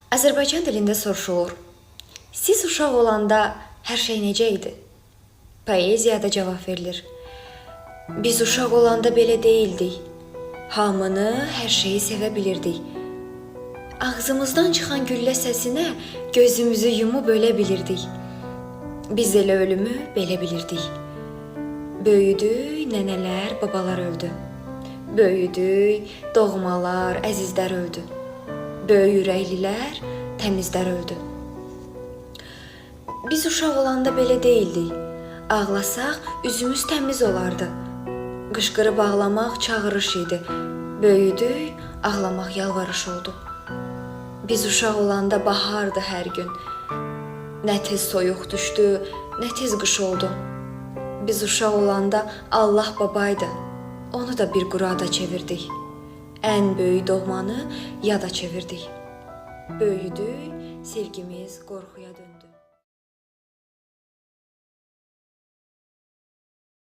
Azərbaycan dilində soruşulur. Siz uşaq olanda hər şey necə idi? Poeziyada cavab verilir. Biz uşaq olanda belə deyildik. Hamını, hər şeyi sevə bilirdik. Ağzımızdan çıxan güllə səsinə gözümüzü yumub ölə bilirdik. Biz elə ölümü belə bilirdik. Böyüdük, nənələr, babalar öldü. Böyüdük, doğmalar, əzizlər öldü. Böyük ürəklilər, təmizlər öldü. Biz uşaq olanda belə deyildik. Ağlasaq, üzümüz təmiz olardı. Qışqırıb ağlamaq çağırış idi. Böyüdük, ağlamaq yalvarış oldu. Biz uşaq olanda bahardı hər gün. Nə tez soyuq düşdü, nə tez qış oldu. Biz uşaq olanda Allah babaydı. Onu da bir qurada çevirdik. Ən böyük doğmanı yada çevirdik. Böyüdük, sevgimiz qorxuya döndü.